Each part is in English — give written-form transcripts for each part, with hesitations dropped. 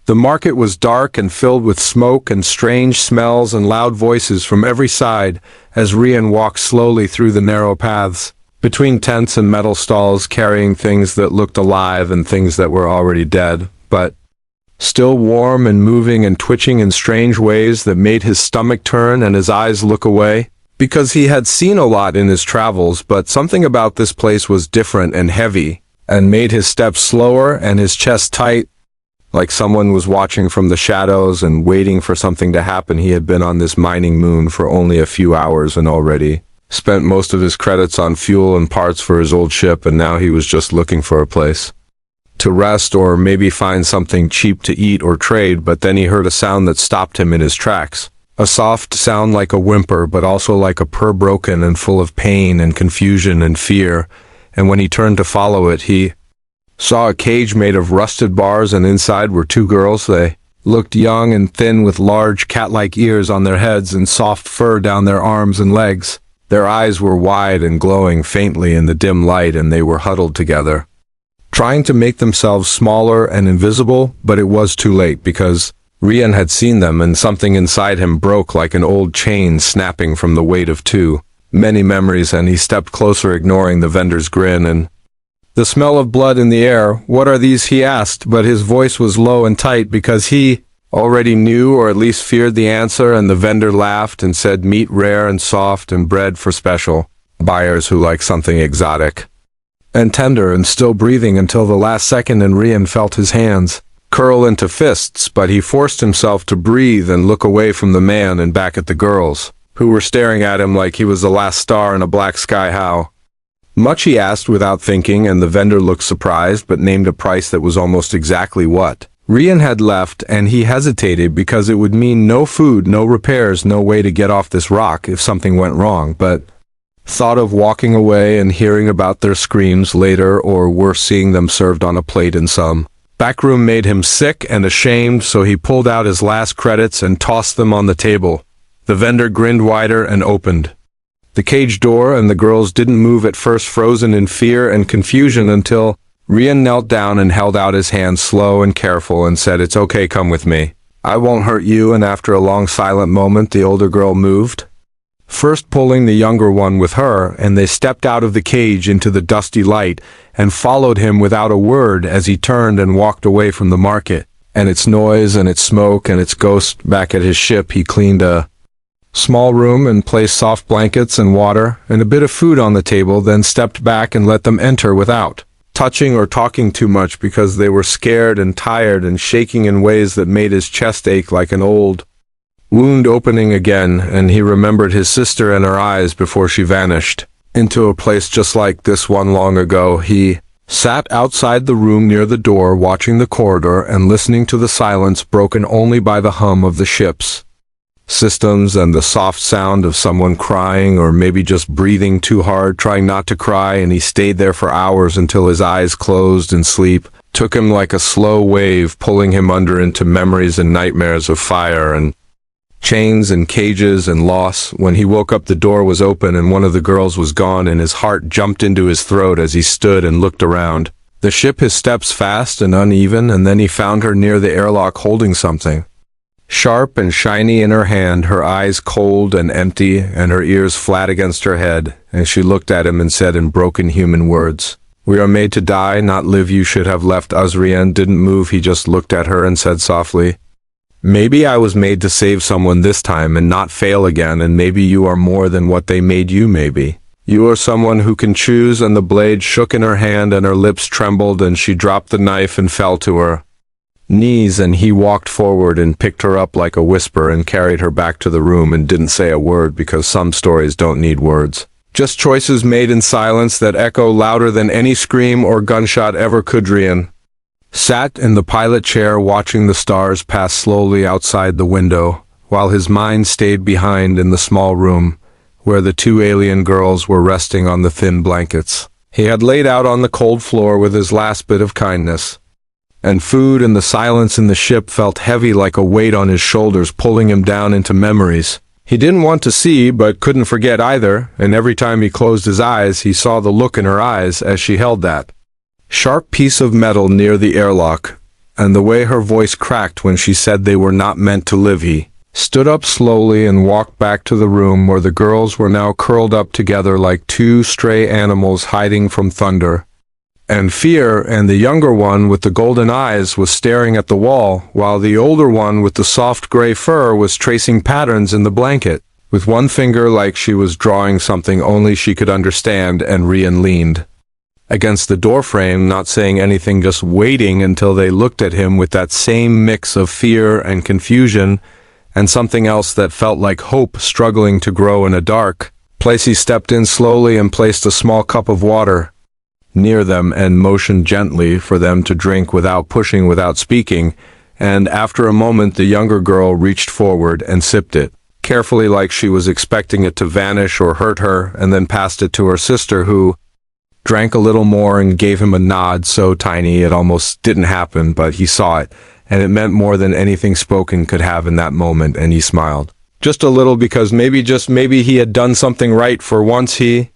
The market was dark and filled with smoke and strange smells and loud voices from every side as Rian walked slowly through the narrow paths, between tents and metal stalls carrying things that looked alive and things that were already dead, but still warm and moving and twitching in strange ways that made his stomach turn and his eyes look away. Because he had seen a lot in his travels, but something about this place was different and heavy, and made his steps slower and his chest tight, like someone was watching from the shadows and waiting for something to happen. He had been on this mining moon for only a few hours and already spent most of his credits on fuel and parts for his old ship, and now he was just looking for a place to rest or maybe find something cheap to eat or trade. But then he heard a sound that stopped him in his tracks. A soft sound like a whimper, but also like a purr, broken and full of pain and confusion and fear. And when he turned to follow it, he saw a cage made of rusted bars, and inside were two girls. They looked young and thin, with large cat-like ears on their heads and soft fur down their arms and legs. Their eyes were wide and glowing faintly in the dim light, and they were huddled together, trying to make themselves smaller and invisible, but it was too late because Rian had seen them, and something inside him broke like an old chain snapping from the weight of too many memories, and he stepped closer, ignoring the vendor's grin and the smell of blood in the air. "What are these?" he asked, but his voice was low and tight because he already knew, or at least feared, the answer, and the vendor laughed and said, "Meat rare and soft and bred for special buyers who like something exotic and tender," and still breathing until the last second, and Rian felt his hands curl into fists, but he forced himself to breathe and look away from the man and back at the girls, who were staring at him like he was the last star in a black sky. "How much?" he asked without thinking, and the vendor looked surprised but named a price that was almost exactly what Rian had left, and he hesitated because it would mean no food, no repairs, no way to get off this rock if something went wrong, but thought of walking away and hearing about their screams later, or worse, seeing them served on a plate in some backroom made him sick and ashamed, so he pulled out his last credits and tossed them on the table. The vendor grinned wider and opened the cage door, and the girls didn't move at first, frozen in fear and confusion, until Rian knelt down and held out his hand, slow and careful, and said, "It's okay, come with me. I won't hurt you." And after a long silent moment, the older girl moved, first pulling the younger one with her, and they stepped out of the cage into the dusty light and followed him without a word as he turned and walked away from the market and its noise and its smoke and its ghost. Back at his ship, he cleaned a small room and placed soft blankets and water and a bit of food on the table, then stepped back and let them enter without touching or talking too much, because they were scared and tired and shaking in ways that made his chest ache like an old wound opening again. And he remembered his sister and her eyes before she vanished into a place just like this one long ago. He sat outside the room near the door, watching the corridor and listening to the silence broken only by the hum of the ship's systems and the soft sound of someone crying, or maybe just breathing too hard, trying not to cry. And he stayed there for hours until his eyes closed and sleep took him like a slow wave, pulling him under into memories and nightmares of fire and chains and cages and loss. When he woke up, the door was open and one of the girls was gone, and his heart jumped into his throat as he stood and looked around the ship, his steps fast and uneven. And then he found her near the airlock, holding something sharp and shiny in her hand, her eyes cold and empty and her ears flat against her head. And she looked at him and said in broken human words, "We are made to die, not live. You should have left us." Rian didn't move. He just looked at her and said softly, "Maybe I was made to save someone this time and not fail again, and maybe you are more than what they made you. Maybe you are someone who can choose." And the blade shook in her hand and her lips trembled, and she dropped the knife and fell to her knees, and he walked forward and picked her up like a whisper and carried her back to the room and didn't say a word, because some stories don't need words, just choices made in silence that echo louder than any scream or gunshot ever could. Rian sat in the pilot chair watching the stars pass slowly outside the window, while his mind stayed behind in the small room where the two alien girls were resting on the thin blankets he had laid out on the cold floor with his last bit of kindness and food. And the silence in the ship felt heavy like a weight on his shoulders, pulling him down into memories he didn't want to see but couldn't forget either. And every time he closed his eyes, he saw the look in her eyes as she held that sharp piece of metal near the airlock, and the way her voice cracked when she said they were not meant to live. He stood up slowly and walked back to the room where the girls were now curled up together like two stray animals hiding from thunder and fear, and the younger one with the golden eyes was staring at the wall, while the older one with the soft gray fur was tracing patterns in the blanket, with one finger like she was drawing something only she could understand. And Rian leaned against the doorframe, not saying anything, just waiting until they looked at him with that same mix of fear and confusion and something else that felt like hope struggling to grow in a dark place. He stepped in slowly and placed a small cup of water near them and motioned gently for them to drink without pushing, without speaking, and after a moment the younger girl reached forward and sipped it, carefully like she was expecting it to vanish or hurt her, and then passed it to her sister, who drank a little more and gave him a nod so tiny it almost didn't happen, but he saw it, and it meant more than anything spoken could have in that moment, and he smiled. Just a little, because maybe, just maybe, he had done something right for once. He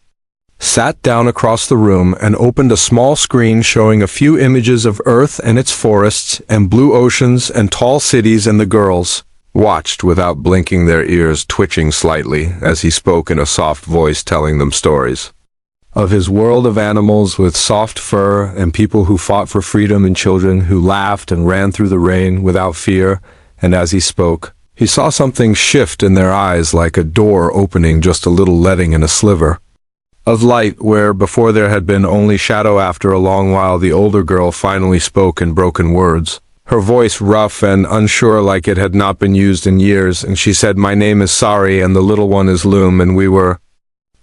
sat down across the room and opened a small screen showing a few images of Earth and its forests and blue oceans and tall cities, and the girls watched without blinking, their ears twitching slightly as he spoke in a soft voice, telling them stories of his world of animals with soft fur and people who fought for freedom and children who laughed and ran through the rain without fear. And as he spoke, he saw something shift in their eyes, like a door opening just a little, letting in a sliver of light where before there had been only shadow. After a long while the older girl finally spoke in broken words, her voice rough and unsure like it had not been used in years, and she said, "My name is Sari and the little one is Loom, and we were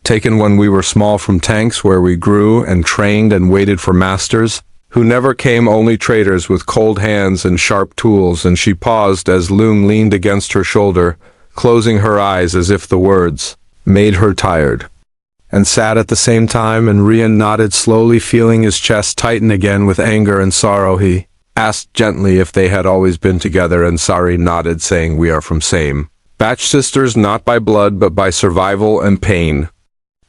taken when we were small from tanks where we grew and trained and waited for masters who never came, only traders with cold hands and sharp tools." And she paused as Loom leaned against her shoulder, closing her eyes as if the words made her tired, and sat at the same time. And Rian nodded slowly, feeling his chest tighten again with anger and sorrow. He asked gently if they had always been together, and Sari nodded, saying, "We are from same batch, sisters, not by blood but by survival and pain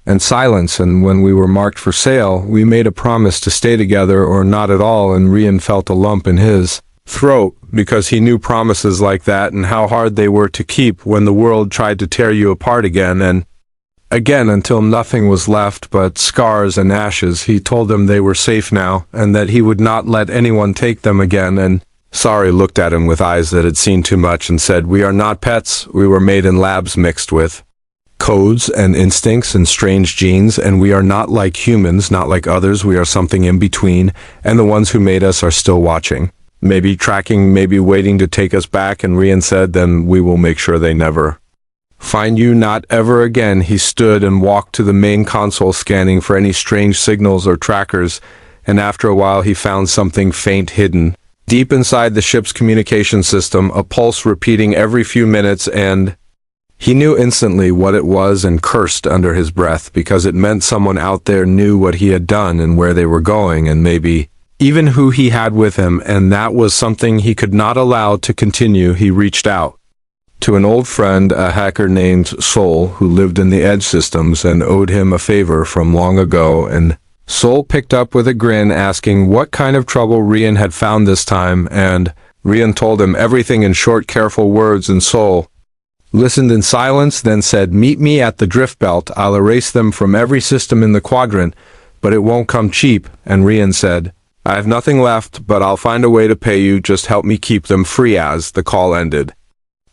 and silence, and when we were marked for sale we made a promise to stay together or not at all." And Rian felt a lump in his throat, because he knew promises like that and how hard they were to keep when the world tried to tear you apart again and again, until nothing was left but scars and ashes. He told them they were safe now, and that he would not let anyone take them again. And Sari looked at him with eyes that had seen too much and said, "We are not pets. We were made in labs mixed with codes and instincts and strange genes, and we are not like humans, not like others. We are something in between, and the ones who made us are still watching, maybe tracking, maybe waiting to take us back." And Rian said, "Then we will make sure they never find you, not ever again." He stood and walked to the main console, scanning for any strange signals or trackers, and after a while he found something faint hidden deep inside the ship's communication system, a pulse repeating every few minutes, and he knew instantly what it was and cursed under his breath, because it meant someone out there knew what he had done and where they were going, and maybe even who he had with him, and that was something he could not allow to continue. He reached out to an old friend, a hacker named Sol, who lived in the Edge systems and owed him a favor from long ago, and Sol picked up with a grin, asking what kind of trouble Rian had found this time, and Rian told him everything in short, careful words, and Sol listened in silence, then said, "Meet me at the drift belt. I'll erase them from every system in the quadrant, but it won't come cheap." And Rian said, "I have nothing left, but I'll find a way to pay you. Just help me keep them free." As the call ended,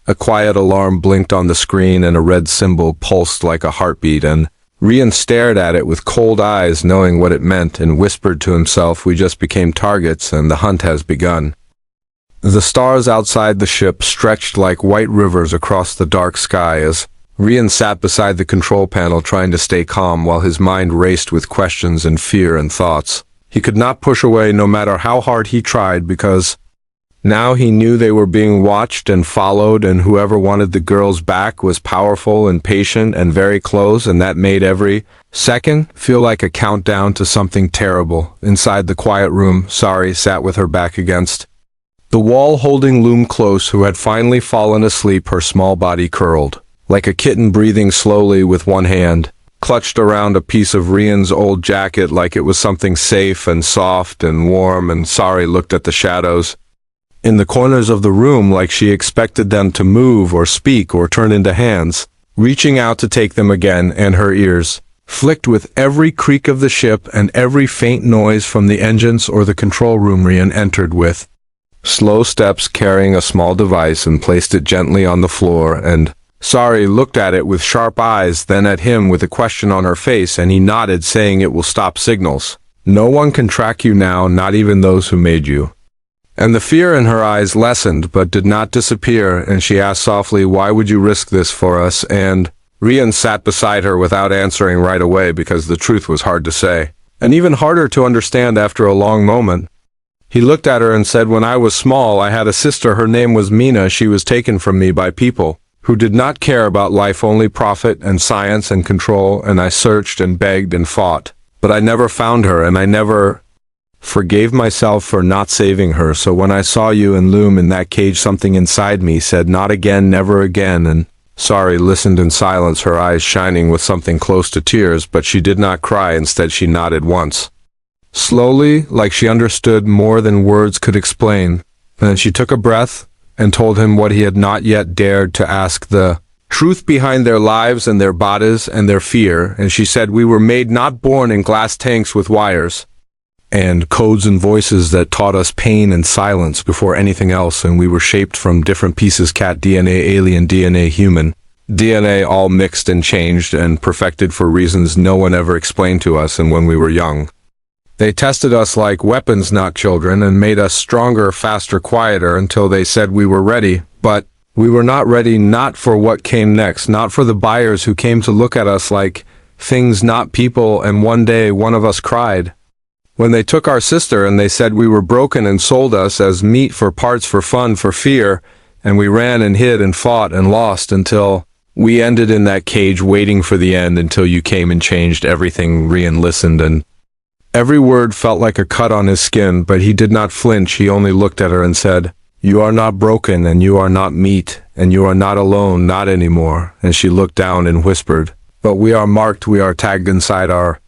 a quiet alarm blinked on the screen and a red symbol pulsed like a heartbeat, and Rian stared at it with cold eyes, knowing what it meant, and whispered to himself, "We just became targets and the hunt has begun." The stars outside the ship stretched like white rivers across the dark sky as Rian sat beside the control panel, trying to stay calm while his mind raced with questions and fear and thoughts he could not push away no matter how hard he tried, because now he knew they were being watched and followed, and whoever wanted the girls back was powerful and patient and very close, and that made every second feel like a countdown to something terrible. Inside the quiet room, Sari sat with her back against the wall, holding Loom close, who had finally fallen asleep, her small body curled like a kitten, breathing slowly with one hand clutched around a piece of Rian's old jacket like it was something safe and soft and warm. And Sari looked at the shadows in the corners of the room like she expected them to move or speak or turn into hands, reaching out to take them again, and her ears flicked with every creak of the ship and every faint noise from the engines or the control room. Rian entered with slow steps, carrying a small device, and placed it gently on the floor, and Sari looked at it with sharp eyes, then at him with a question on her face, and he nodded, saying it will stop signals. No one can track you now, not even those who made you. And the fear in her eyes lessened but did not disappear, and she asked softly, why would you risk this for us? And Rian sat beside her without answering right away, because the truth was hard to say, and even harder to understand after a long moment. He looked at her and said, when I was small, I had a sister. Her name was Mina. She was taken from me by people who did not care about life, only profit and science and control, and I searched and begged and fought. But I never found her, and I never forgave myself for not saving her. So when I saw you and Loom in that cage, something inside me said, not again, never again. And Sari listened in silence, her eyes shining with something close to tears, but she did not cry. Instead, she nodded once, slowly, like she understood more than words could explain. Then she took a breath and told him what he had not yet dared to ask, the truth behind their lives and their bodies and their fear. And she said, we were made, not born in glass tanks with wires and codes and voices that taught us pain and silence before anything else, and we were shaped from different pieces: cat DNA, alien DNA, human DNA, all mixed and changed and perfected for reasons no one ever explained to us. And when we were young, they tested us like weapons, not children, and made us stronger, faster, quieter, until they said we were ready. But we were not ready, not for what came next, not for the buyers who came to look at us like things, not people. And one day one of us cried when they took our sister, and they said we were broken and sold us as meat for parts, for fun, for fear. And we ran and hid and fought and lost until we ended in that cage, waiting for the end, until you came and changed everything. Rian listened, and every word felt like a cut on his skin, but he did not flinch. He only looked at her and said, you are not broken, and you are not meat, and you are not alone, not anymore. And she looked down and whispered, but we are marked, we are tagged inside our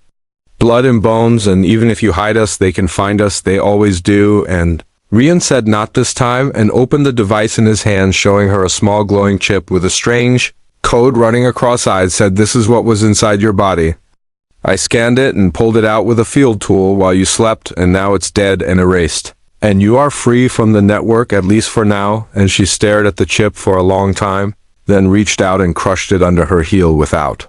blood and bones, and even if you hide us, they can find us. They always do. And Rian said, not this time, and opened the device in his hand, showing her a small glowing chip with a strange code running across eyes. Said, this is what was inside your body. I scanned it and pulled it out with a field tool while you slept, and now it's dead and erased. And you are free from the network, at least for now. And she stared at the chip for a long time, then reached out and crushed it under her heel without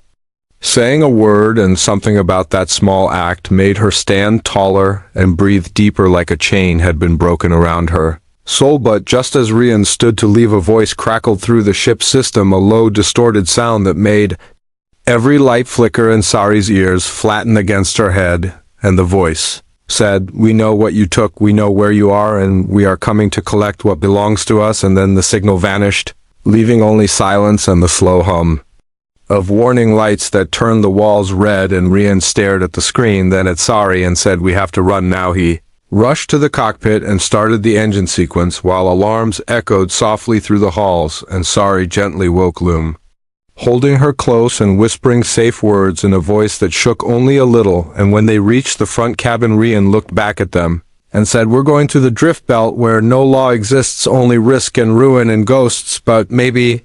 saying a word, and something about that small act made her stand taller and breathe deeper, like a chain had been broken around her soul. But just as Rian stood to leave, a voice crackled through the ship's system, a low, distorted sound that made every light flicker in Sari's ears, flatten against her head. And the voice said, we know what you took, we know where you are, and we are coming to collect what belongs to us. And then the signal vanished, leaving only silence and the slow hum of warning lights that turned the walls red. And Rian stared at the screen, then at Sari, and said, we have to run now. He rushed to the cockpit and started the engine sequence, while alarms echoed softly through the halls, and Sari gently woke Loom, holding her close and whispering safe words in a voice that shook only a little. And when they reached the front cabin, Rian looked back at them and said, we're going to the drift belt where no law exists, only risk and ruin and ghosts, but maybe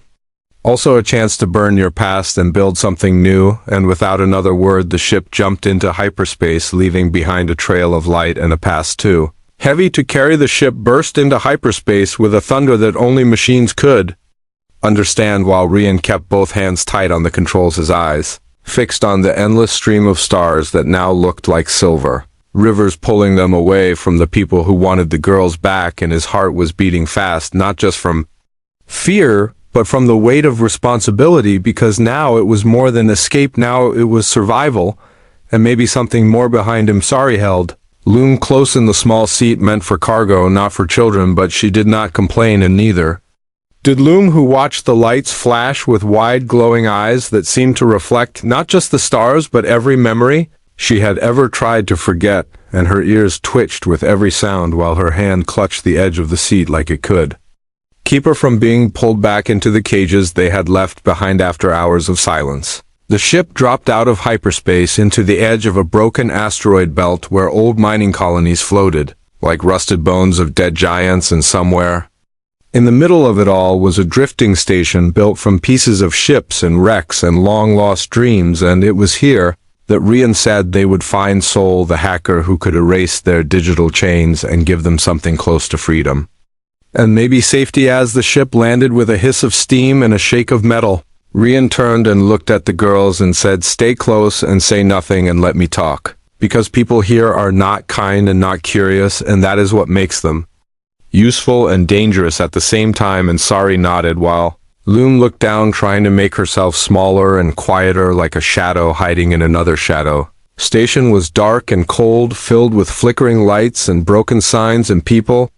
also a chance to burn your past and build something new. And without another word, the ship jumped into hyperspace, leaving behind a trail of light and a past too heavy to carry. The ship burst into hyperspace with a thunder that only machines could understand, while Rian kept both hands tight on the controls, his eyes fixed on the endless stream of stars that now looked like silver rivers, pulling them away from the people who wanted the girls back. And his heart was beating fast, not just from fear, but from the weight of responsibility, because now it was more than escape, now it was survival, and maybe something more behind him. Sari held Loom close in the small seat meant for cargo, not for children, but she did not complain, and neither did Loom, who watched the lights flash with wide glowing eyes that seemed to reflect not just the stars, but every memory she had ever tried to forget. And her ears twitched with every sound, while her hand clutched the edge of the seat like it could keep her from being pulled back into the cages they had left behind after hours of silence. The ship dropped out of hyperspace into the edge of a broken asteroid belt where old mining colonies floated, like rusted bones of dead giants, and somewhere in the middle of it all was a drifting station built from pieces of ships and wrecks and long-lost dreams, and it was here that Rian said they would find Sol, the hacker who could erase their digital chains and give them something close to freedom. And maybe safety. As the ship landed with a hiss of steam and a shake of metal, Rian turned and looked at the girls and said, "Stay close and say nothing and let me talk. Because people here are not kind and not curious, and that is what makes them useful and dangerous at the same time." And Sari nodded while Loom looked down, trying to make herself smaller and quieter, like a shadow hiding in another shadow. Station was dark and cold, filled with flickering lights and broken signs and people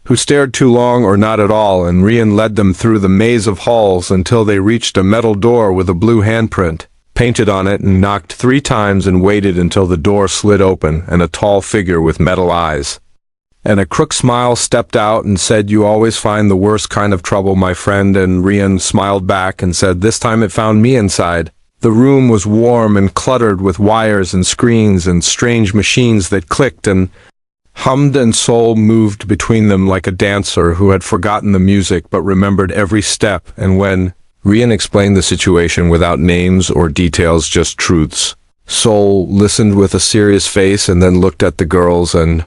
who stared too long or not at all, and Rian led them through the maze of halls until they reached a metal door with a blue handprint painted on it, and knocked 3 times and waited until the door slid open and a tall figure with metal eyes and a crook smile stepped out and said, "You always find the worst kind of trouble, my friend." And Rian smiled back and said, "This time it found me inside." The room was warm and cluttered with wires and screens and strange machines that clicked and hummed, and Sol moved between them like a dancer who had forgotten the music but remembered every step. And when Rian explained the situation without names or details, just truths, Sol listened with a serious face and then looked at the girls and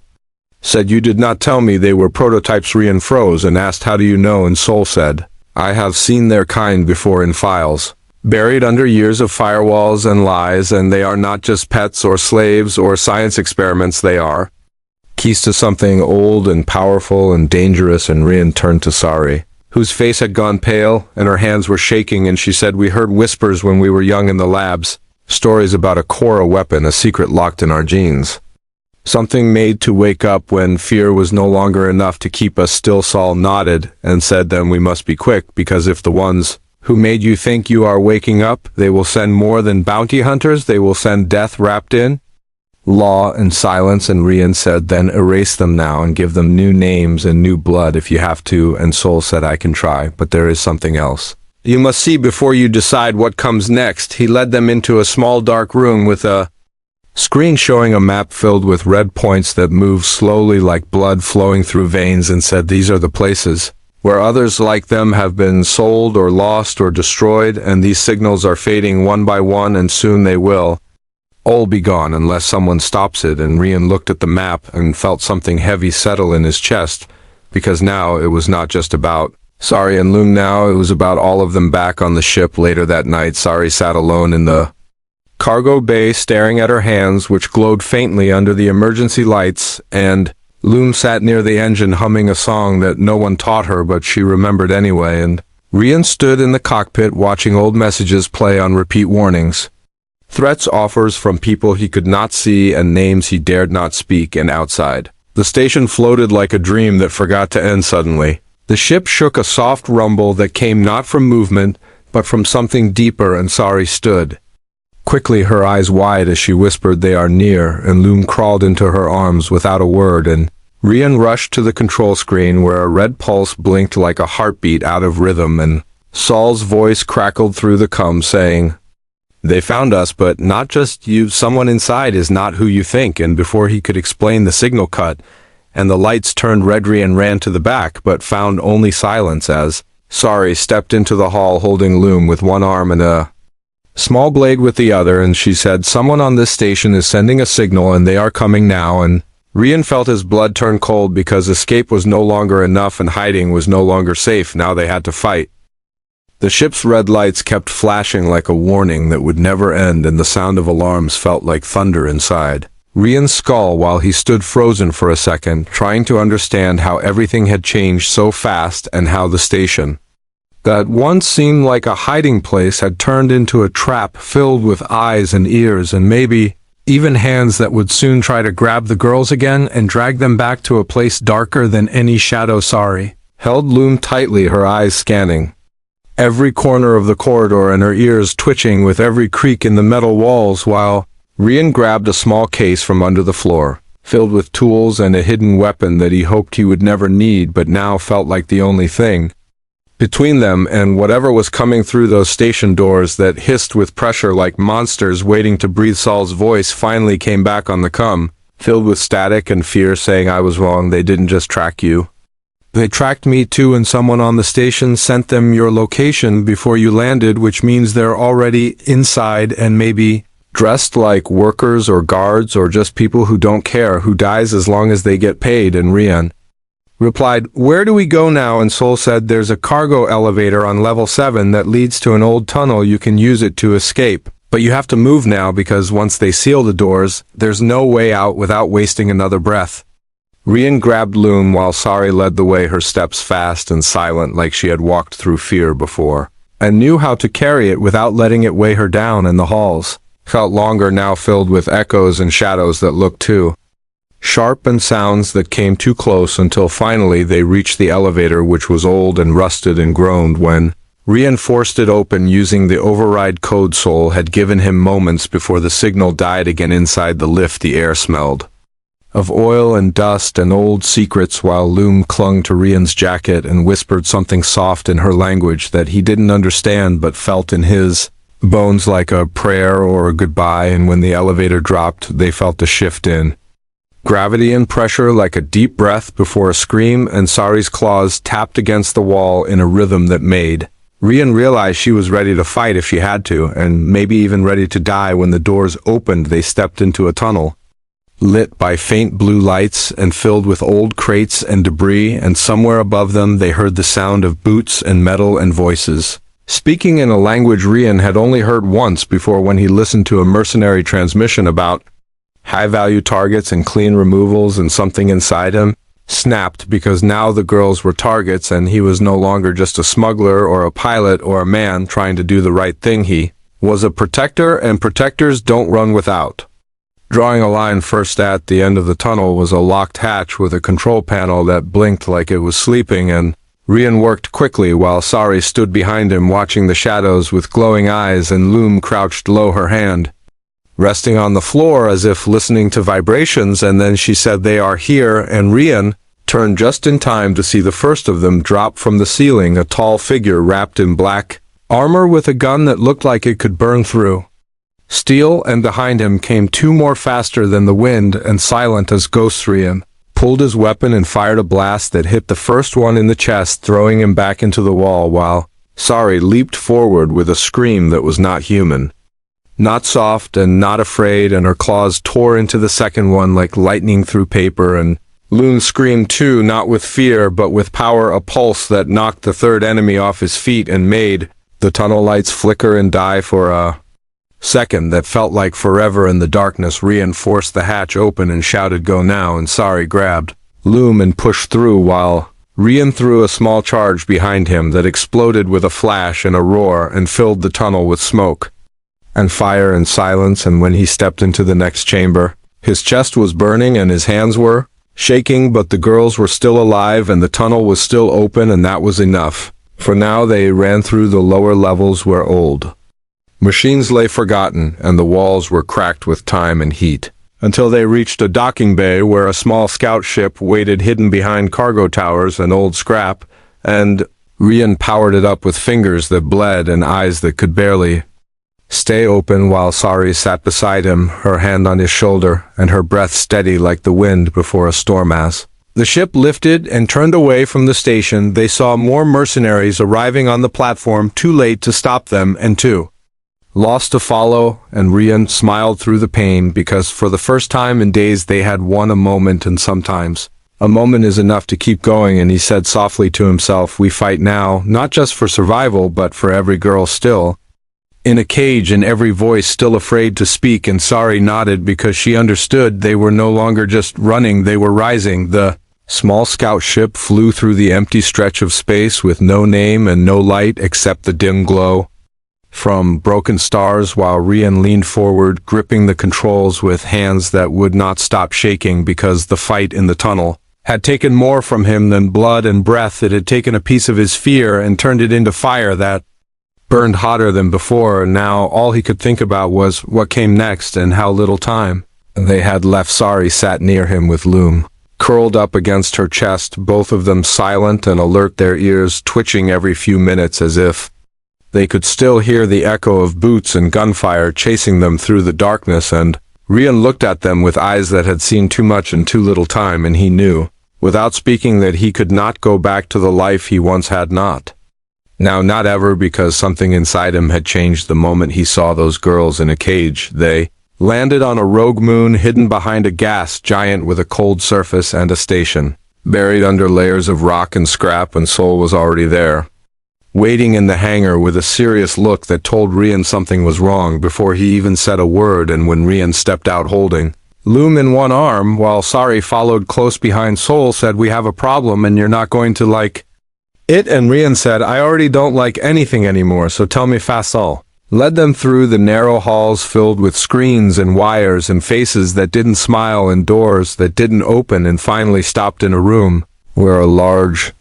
said, "You did not tell me they were prototypes." Rian froze and asked, "How do you know?" And Sol said, "I have seen their kind before in files, buried under years of firewalls and lies, and they are not just pets or slaves or science experiments. They are keys to something old and powerful and dangerous." And Rian turned to Sari, whose face had gone pale and her hands were shaking, and she said, "We heard whispers when we were young in the labs, stories about a Cora weapon, a secret locked in our genes. Something made to wake up when fear was no longer enough to keep us still." Sol nodded and said, "Then we must be quick, because if the ones who made you think you are waking up, they will send more than bounty hunters. They will send death wrapped in law and silence." And Rian said, "Then erase them now and give them new names and new blood if you have to." And Sol said, "I can try, but there is something else you must see before you decide what comes next." He led them into a small dark room with a screen showing a map filled with red points that moved slowly like blood flowing through veins, and said, "These are the places where others like them have been sold or lost or destroyed, and these signals are fading one by one, and soon they will all be gone unless someone stops it." And Rian looked at the map and felt something heavy settle in his chest, because now it was not just about Sari and Loom. Now it was about all of them. Back on the ship later that night, Sari sat alone in the cargo bay, staring at her hands, which glowed faintly under the emergency lights, and Loom sat near the engine humming a song that no one taught her, but she remembered anyway. And Rian stood in the cockpit watching old messages play on repeat, warnings, threats, offers from people he could not see, and names he dared not speak. And outside, the station floated like a dream that forgot to end. Suddenly, the ship shook, a soft rumble that came not from movement, but from something deeper, and Sari stood quickly, her eyes wide as she whispered, "They are near." And Loom crawled into her arms without a word, and Rian rushed to the control screen where a red pulse blinked like a heartbeat out of rhythm, and Sol's voice crackled through the comm saying, "They found us, but not just you. Someone inside is not who you think." And before he could explain, the signal cut, and the lights turned red. Rian ran to the back, but found only silence as Sari stepped into the hall holding Loom with one arm and a small blade with the other, and she said, "Someone on this station is sending a signal, and they are coming now." And Rian felt his blood turn cold, because escape was no longer enough and hiding was no longer safe. Now they had to fight. The ship's red lights kept flashing like a warning that would never end, and the sound of alarms felt like thunder inside Rian's skull while he stood frozen for a second, trying to understand how everything had changed so fast, and how the station that once seemed like a hiding place had turned into a trap filled with eyes and ears and maybe even hands that would soon try to grab the girls again and drag them back to a place darker than any shadow. Sari held Loom tightly, her eyes scanning every corner of the corridor and her ears twitching with every creak in the metal walls, while Rian grabbed a small case from under the floor, filled with tools and a hidden weapon that he hoped he would never need but now felt like the only thing between them and whatever was coming through those station doors that hissed with pressure like monsters waiting to breathe. Sol's voice finally came back on the comm, filled with static and fear, saying I was wrong. They didn't just track you. They tracked me too, and someone on the station sent them your location before you landed, which means they're already inside and maybe dressed like workers or guards or just people who don't care, who dies as long as they get paid. And Rian replied, where do we go now? And Sol said, there's a cargo elevator on level 7 that leads to an old tunnel. You can use it to escape. But you have to move now because once they seal the doors, there's no way out without wasting another breath. Rian grabbed Loom while Sari led the way, her steps fast and silent like she had walked through fear before, and knew how to carry it without letting it weigh her down. And the halls felt longer now, filled with echoes and shadows that looked too sharp and sounds that came too close, until finally they reached the elevator, which was old and rusted and groaned when Rian forced it open using the override code Sol had given him moments before the signal died again. Inside the lift, the air smelled of oil and dust and old secrets, while Loom clung to Rian's jacket and whispered something soft in her language that he didn't understand but felt in his bones like a prayer or a goodbye. And when the elevator dropped, they felt a shift in gravity and pressure, like a deep breath before a scream, and Sari's claws tapped against the wall in a rhythm that made Rian realized she was ready to fight if she had to, and maybe even ready to die. When the doors opened, they stepped into a tunnel lit by faint blue lights and filled with old crates and debris, and somewhere above them they heard the sound of boots and metal and voices, speaking in a language Rian had only heard once before when he listened to a mercenary transmission about high-value targets and clean removals. And something inside him snapped, because now the girls were targets and he was no longer just a smuggler or a pilot or a man trying to do the right thing. He was a protector, and protectors don't run without. Drawing a line first at the end of the tunnel was a locked hatch with a control panel that blinked like it was sleeping, and Rian worked quickly while Sari stood behind him watching the shadows with glowing eyes, and Loom crouched low, her hand resting on the floor as if listening to vibrations. And then she said, they are here, and Rian turned just in time to see the first of them drop from the ceiling, a tall figure wrapped in black armor with a gun that looked like it could burn through steel, and behind him came two more, faster than the wind and silent as ghosts. Rian pulled his weapon and fired a blast that hit the first one in the chest, throwing him back into the wall, while Sari leaped forward with a scream that was not human, not soft and not afraid, and her claws tore into the second one like lightning through paper. And Loon screamed too, not with fear but with power, a pulse that knocked the third enemy off his feet and made the tunnel lights flicker and die for a second that felt like forever. In the darkness, Rian forced the hatch open and shouted, go now, and Sari grabbed Loom and pushed through, while Rian threw a small charge behind him that exploded with a flash and a roar and filled the tunnel with smoke and fire and silence. And when he stepped into the next chamber, his chest was burning and his hands were shaking, but the girls were still alive and the tunnel was still open, and that was enough. For now they ran through the lower levels where old machines lay forgotten and the walls were cracked with time and heat, until they reached a docking bay where a small scout ship waited, hidden behind cargo towers and old scrap, and Rian powered it up with fingers that bled and eyes that could barely stay open, while Sari sat beside him, her hand on his shoulder and her breath steady like the wind before a storm. As the ship lifted and turned away from the station, they saw more mercenaries arriving on the platform, too late to stop them and too lost to follow. And Rian smiled through the pain, because for the first time in days they had won a moment, and sometimes a moment is enough to keep going. And he said softly to himself, we fight now, not just for survival, but for every girl still in a cage and every voice still afraid to speak. And Sari nodded, because she understood they were no longer just running, they were rising. The small scout ship flew through the empty stretch of space with no name and no light except the dim glow from broken stars, while Rian leaned forward, gripping the controls with hands that would not stop shaking, because the fight in the tunnel had taken more from him than blood and breath. It had taken a piece of his fear and turned it into fire that burned hotter than before. Now all he could think about was what came next and how little time they had left. Sari sat near him with Loom curled up against her chest, both of them silent and alert, their ears twitching every few minutes as if they could still hear the echo of boots and gunfire chasing them through the darkness. And Rian looked at them with eyes that had seen too much in too little time, and he knew, without speaking, that he could not go back to the life he once had not. Now, not ever, because something inside him had changed the moment he saw those girls in a cage. They landed on a rogue moon hidden behind a gas giant with a cold surface and a station, buried under layers of rock and scrap, and Sol was already there, waiting in the hangar with a serious look that told Rian something was wrong before he even said a word. And when Rian stepped out holding Loom in one arm, while Sari followed close behind, Sol said, "We have a problem and you're not going to like it." And Rian said, "I already don't like anything anymore, so tell me fast." Sol led them through the narrow halls filled with screens and wires and faces that didn't smile and doors that didn't open, and finally stopped in a room where a large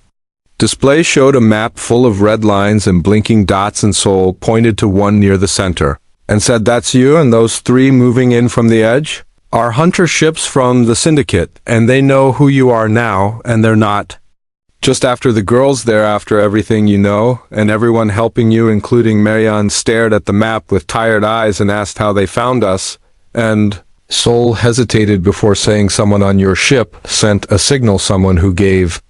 display showed a map full of red lines and blinking dots, and Sol pointed to one near the center and said, "That's you and those three moving in from the edge are hunter ships from the Syndicate, and they know who you are now, and they're not just after the girls, they're after everything you know, and everyone helping you, including Marianne." Stared at the map with tired eyes and asked how they found us, and Sol hesitated before saying, "Someone on your ship sent a signal, someone who gave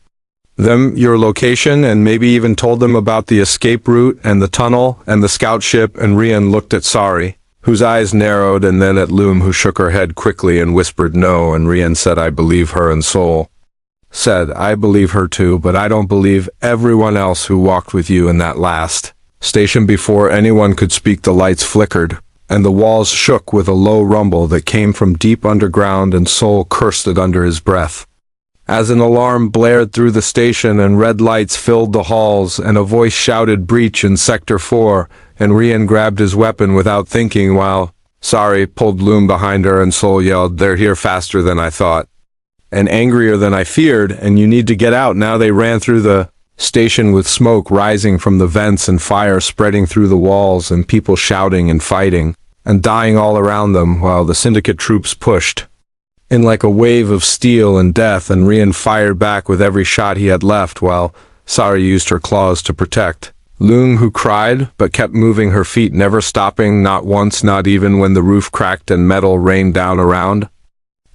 them your location and maybe even told them about the escape route and the tunnel and the scout ship." And Rian looked at Sari, whose eyes narrowed, and then at Loom, who shook her head quickly and whispered no, and Rian said, "I believe her," and Sol said, "I believe her too, but I don't believe everyone else who walked with you in that last station." Before anyone could speak, the lights flickered, and the walls shook with a low rumble that came from deep underground, and Sol cursed it under his breath as an alarm blared through the station, and red lights filled the halls, and a voice shouted, "Breach in Sector 4, and Rian grabbed his weapon without thinking, while Sari pulled Loom behind her, and Sol yelled, "They're here faster than I thought, and angrier than I feared, and you need to get out now." They ran through the station with smoke rising from the vents and fire spreading through the walls, and people shouting and fighting and dying all around them, while the Syndicate troops pushed in like a wave of steel and death, and Rian fired back with every shot he had left, while Sari used her claws to protect Loom, who cried but kept moving her feet, never stopping, not once, not even when the roof cracked and metal rained down around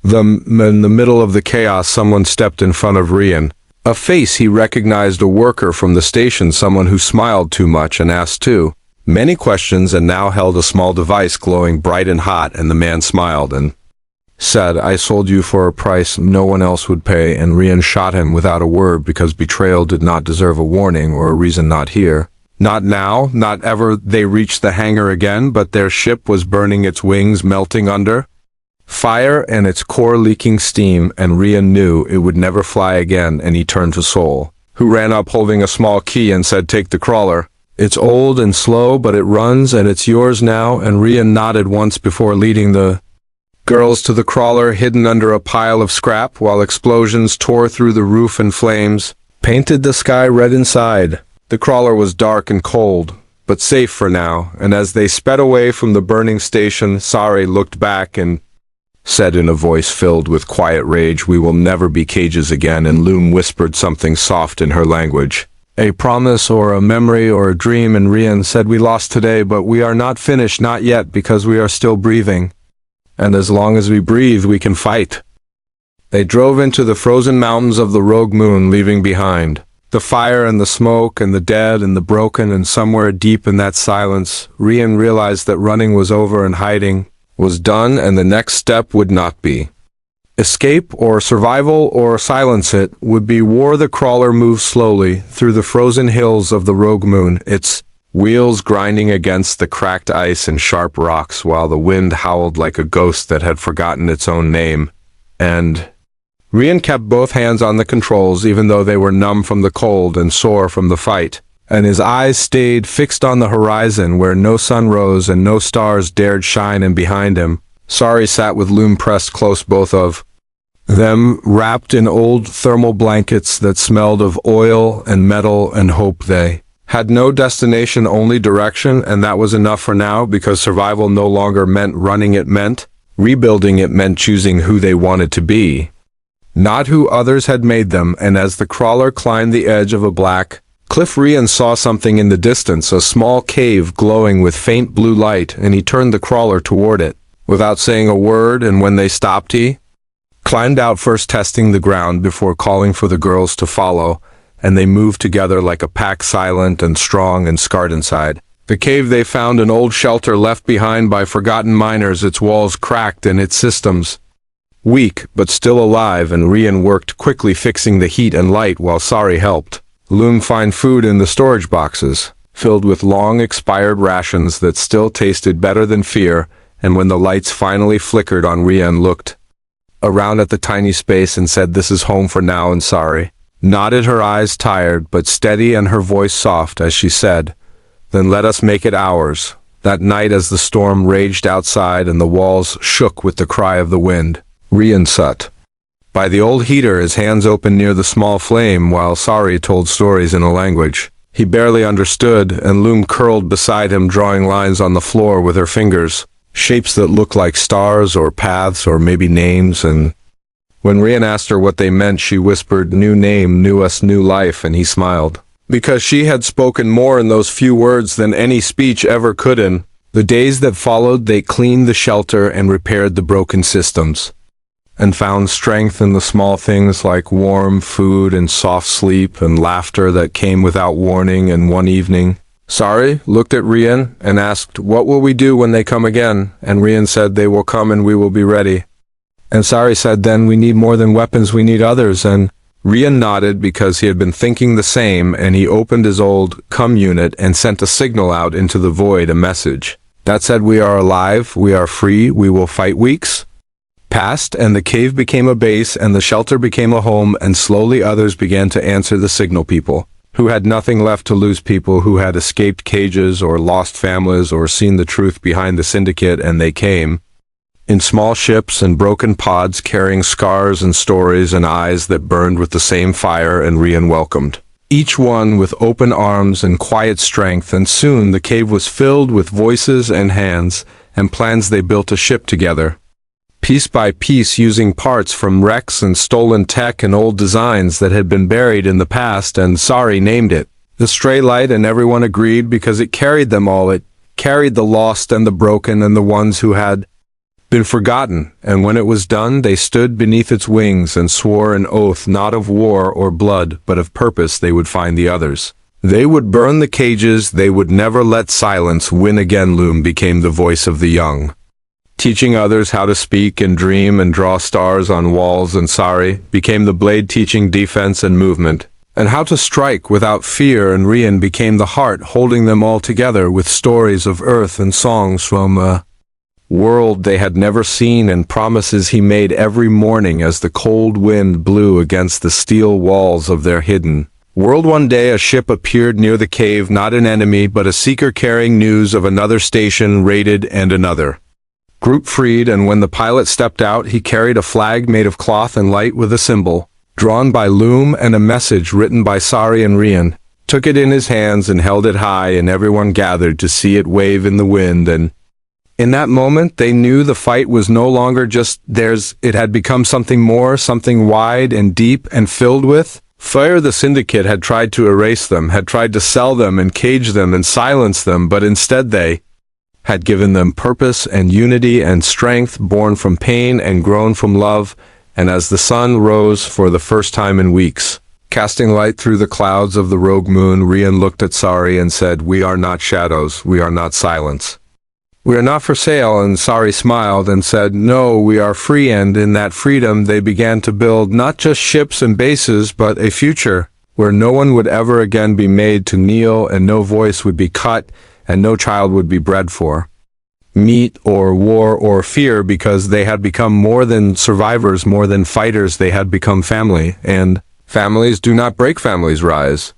them. In the middle of the chaos, someone stepped in front of Rian. A face he recognized, a worker from the station, someone who smiled too much and asked too many questions, and now held a small device glowing bright and hot. And the man smiled and said, "I sold you for a price no one else would pay." And Rian shot him without a word, because betrayal did not deserve a warning or a reason. Not here. Not now. Not ever. They reached the hangar again, but their ship was burning, its wings melting under fire and its core leaking steam, and Rian knew it would never fly again. And he turned to Sol, who ran up holding a small key, and said, "Take the crawler. It's old and slow, but it runs, and it's yours now." And Rian nodded once before leading the girls to the crawler, hidden under a pile of scrap, while explosions tore through the roof and flames painted the sky red inside. The crawler was dark and cold, but safe for now, and as they sped away from the burning station, Sari looked back and said in a voice filled with quiet rage, "We will never be cages again." And Loom whispered something soft in her language, a promise or a memory or a dream, and Rian said, "We lost today, but we are not finished, not yet, because we are still breathing. And as long as we breathe, we can fight." They drove into the frozen mountains of the rogue moon, leaving behind the fire and the smoke and the dead and the broken, and somewhere deep in that silence, Rian realized that running was over and hiding was done, and the next step would not be escape or survival or silence, it would be war. The crawler moved slowly through the frozen hills of the rogue moon, its wheels grinding against the cracked ice and sharp rocks, while the wind howled like a ghost that had forgotten its own name. And Rian kept both hands on the controls, even though they were numb from the cold and sore from the fight, and his eyes stayed fixed on the horizon, where no sun rose and no stars dared shine. And behind him, Sari sat with Loom pressed close, both of them wrapped in old thermal blankets that smelled of oil and metal and hope. They had no destination, only direction, and that was enough for now, because survival no longer meant running, it meant rebuilding, it meant choosing who they wanted to be, not who others had made them. And as the crawler climbed the edge of a black cliff, Rian saw something in the distance, a small cave glowing with faint blue light, and he turned the crawler toward it. without saying a word, and when they stopped he climbed out first, testing the ground before calling for the girls to follow, and they moved together like a pack, silent and strong and scarred inside. The cave they found, an old shelter left behind by forgotten miners, its walls cracked and its systems weak but still alive, and Rian worked quickly fixing the heat and light while Sari helped Loom find food in the storage boxes, filled with long expired rations that still tasted better than fear. And when the lights finally flickered on, Rian looked around at the tiny space and said, "This is home for now," and Sari nodded, her eyes tired but steady and her voice soft as she said, "Then let us make it ours." That night, as the storm raged outside and the walls shook with the cry of the wind, Rian sat by the old heater, his hands open near the small flame, while Sari told stories in a language he barely understood, and Loom curled beside him, drawing lines on the floor with her fingers, shapes that looked like stars or paths or maybe names. And when Rian asked her what they meant, she whispered, "New name, new us, new life," and he smiled, because she had spoken more in those few words than any speech ever could. In the days that followed, they cleaned the shelter and repaired the broken systems, and found strength in the small things like warm food and soft sleep and laughter that came without warning. And one evening, Sari looked at Rian and asked, "What will we do when they come again?" And Rian said, "They will come and we will be ready." And Sari said, "Then we need more than weapons, we need others." And Rian nodded, because he had been thinking the same, and he opened his old cum unit and sent a signal out into the void, a message that said, "We are alive, we are free, we will fight." Weeks passed, and the cave became a base, and the shelter became a home, and slowly others began to answer the signal. People who had nothing left to lose, people who had escaped cages or lost families or seen the truth behind the syndicate, and they came in small ships and broken pods, carrying scars and stories and eyes that burned with the same fire, and Rian welcomed each one with open arms and quiet strength. And soon the cave was filled with voices and hands and plans. They built a ship together, piece by piece, using parts from wrecks and stolen tech and old designs that had been buried in the past, and Sari named it the Stray Light, and everyone agreed because it carried them all. It carried the lost and the broken and the ones who had been forgotten. And when it was done, they stood beneath its wings and swore an oath, not of war or blood, but of purpose. They would find the others. They would burn the cages. They would never let silence win again. Loom became the voice of the young, teaching others how to speak and dream and draw stars on walls, and Sari became the blade, teaching defense and movement, and how to strike without fear, and Rian became the heart, holding them all together with stories of earth and songs from a world they had never seen, and promises he made every morning as the cold wind blew against the steel walls of their hidden world. One day a ship appeared near the cave, not an enemy, but a seeker carrying news of another station raided and another group freed. And when the pilot stepped out, he carried a flag made of cloth and light with a symbol drawn by Loom and a message written by Sari, and Rian took it in his hands and held it high, and everyone gathered to see it wave in the wind. And in that moment they knew the fight was no longer just theirs. It had become something more, something wide and deep and filled with fire. The syndicate had tried to erase them, had tried to sell them and cage them and silence them, but instead they had given them purpose and unity and strength, born from pain and grown from love. And as the sun rose for the first time in weeks, casting light through the clouds of the rogue moon, Rian looked at Sari and said, "We are not shadows, we are not silence. We are not for sale." And Sari smiled and said, "No, we are free." And in that freedom they began to build not just ships and bases, but a future where no one would ever again be made to kneel, and no voice would be cut, and no child would be bred for meat or war or fear, because they had become more than survivors, more than fighters. They had become family, and families do not break, families rise.